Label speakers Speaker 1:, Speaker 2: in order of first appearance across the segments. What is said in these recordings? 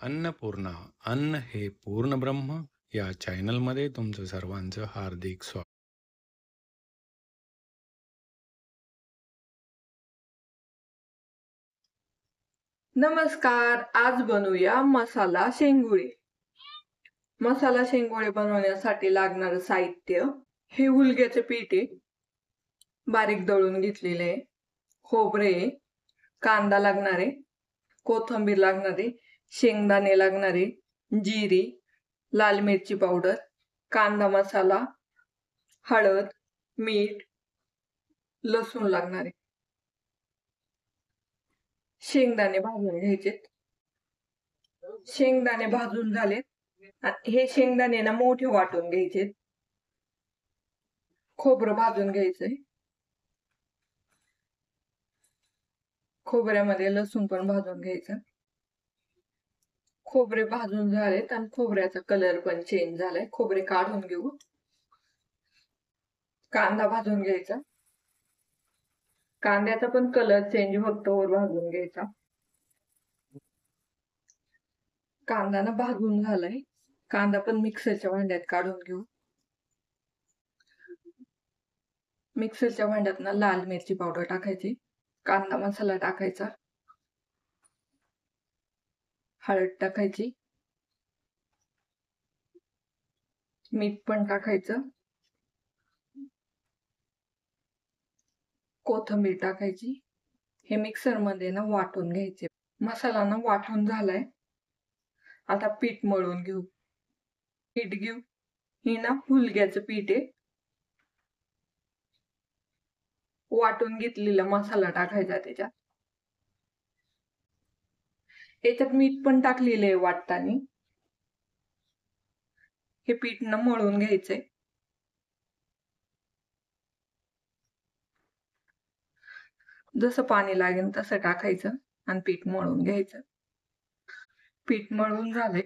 Speaker 1: अन्नपूर्णा अन्न हे पूर्ण ब्रह्म या चॅनलमध्ये तुमचं सर्वांचं हार्दिक स्वागत.
Speaker 2: नमस्कार. आज बनवूया मसाला शेंगुळे. मसाला शेंगुळे बनवण्यासाठी लागणारं साहित्य हे हुलग्याचे पीठ आहे, बारीक दळून घेतलेले, खोबरे, कांदा लागणार आहे, कोथिंबीर लागणार आहे, शेंगदाणे लागणार आहे, जिरी, लाल मिरची पावडर, कांदा मसाला, हळद, मीठ, लसूण लागणार आहे. शेंगदाणे भाजून घ्यायचे. शेंगदाणे भाजून झालेत. हे शेंगदाणे ना मोठे वाटून घ्यायचे. खोबरं भाजून घ्यायचंय. खोबऱ्यामध्ये लसूण पण भाजून घ्यायचं. खोबरे भाजून झालेत आणि खोबऱ्याचा कलर पण चेंज झालाय. खोबरे काढून घेऊ. कांदा भाजून घ्यायचा. कांद्याचा पण कलर चेंज होतो भाजून घ्यायचा. कांदा ना भाजून झालाय. कांदा पण मिक्सरच्या भांड्यात काढून घेऊ. मिक्सरच्या भांड्यात ना लाल मिरची पावडर टाकायची, कांदा मसाला टाकायचा, हळद टाकायची, मीठ पण टाकायचं, कोथिंबीर टाकायची. हे मिक्सर मध्ये ना वाटून घ्यायचे. मसाला ना वाटून झालाय. आता पीठ मळून घेऊ. पीठ घेऊ. ही ना हुलग्याचं पीठ आहे. वाटून घेतलेला मसाला टाकायचा त्याच्यात. याच्यात मीठ पण टाकलेलं आहे वाटताना. हे पीठ ना मळून घ्यायचंय. जसं पाणी लागेल तसं टाकायचं आणि पीठ मळून घ्यायचं. पीठ मळून झाले.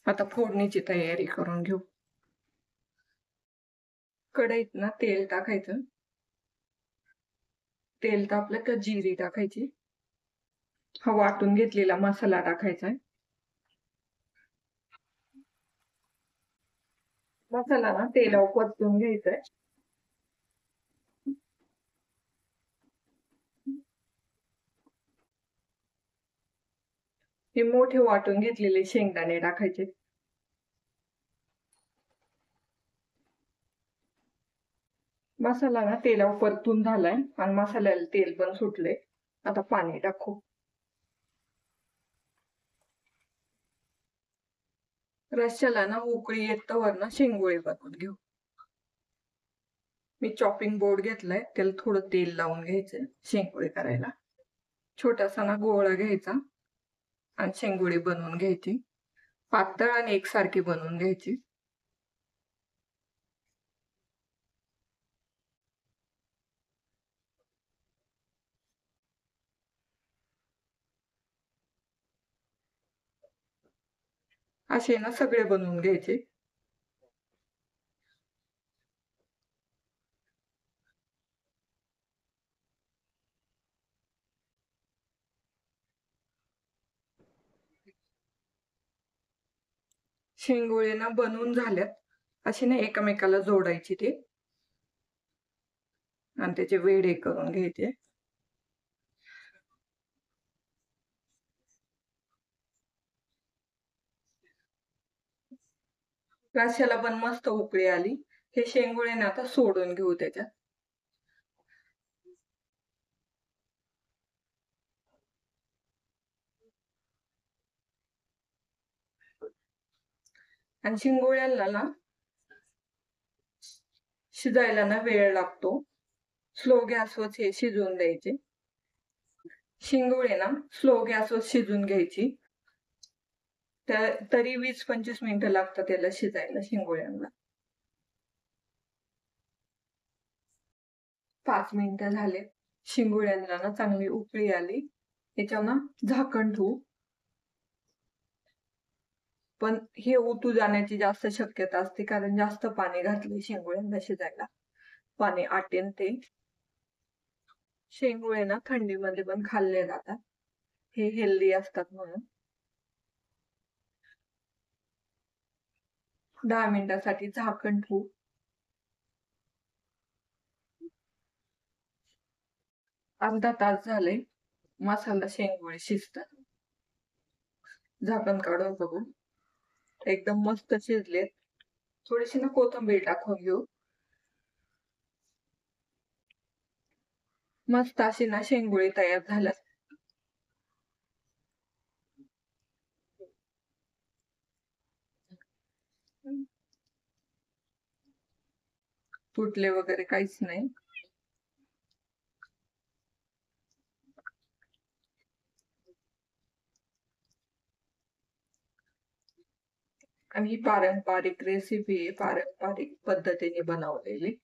Speaker 2: आता फोडणीची तयारी करून घेऊ. कढईत ना तेल टाकायचं. तेल तापलं का जिरी टाकायची. हा वाटून घेतलेला मसाला टाकायचा. मसाला ना तेलावर परतून घ्यायचाय. हे मोठे वाटून घेतलेले शेंगदाणे टाकायचे. मसाला ना तेलावर परतून झालाय आणि मसाल्याला तेल पण सुटले. आता पाणी टाकू. रश्श्याला ना उकळी येतवर ना शेंगोळे बनवून घेऊ. मी चॉपिंग बोर्ड घेतलाय, त्याला थोडं तेल लावून घ्यायचं शेंगोळे करायला. छोटासा ना गोळा घ्यायचा आणि शेंगोळी बनवून घ्यायची. पातळ आणि एकसारखी बनवून घ्यायची. असे ना सगळे बनवून घ्यायचे. शेंगोळे ना बनवून झाल्यात. असे ना एकमेकाला जोडायचे ते आणि त्याचे वेढे करून घ्यायचे. रश्श्याला पण मस्त उकळी आली. हे शेंगोळे ना आता सोडून घेऊ त्याच्यात. आणि शेंगोळ्याला ना शिजायला ना वेळ लागतो. स्लो गॅसवर हे शिजवून द्यायचे. शेंगोळे ना स्लो गॅसवर शिजून घ्यायची. तरी 20-25 मिनिटं लागतात त्याला शिजायला शेंगोळ्यांना. 5 मिनिटं झाले. शेंगोळ्यांना ना चांगली उकळी आली. त्याच्यावर ना झाकण ठेवू. पण हे ओतू जाण्याची जास्त शक्यता असते, कारण जास्त पाणी घातले शेंगोळ्यांना शिजायला. पाणी आटेल ते. शेंगोळे ना थंडीमध्ये पण खाल्ले जातात. हे हेल्दी असतात म्हणून. 10 मिनिटासाठी झाकण ठेवू. अर्धा तास झाले. मसाला शेंगोळे शिजतात. झाकण काढून बघू. एकदम मस्त शिजलेत. थोडीशी ना कोथिंबीर टाकून घेऊ. मस्त अशी ना शेंगोळी तयार झाल्यात. तुटले वगैरे काहीच नाही. आणि ही पारंपरिक रेसिपी आहे, पारंपरिक पद्धतीने बनवलेली.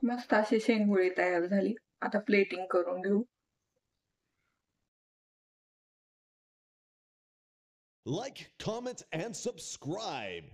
Speaker 2: मस्त अशी शेंगोळी तयार झाली. आता प्लेटिंग करून घेऊ.
Speaker 3: Like, comment, and subscribe.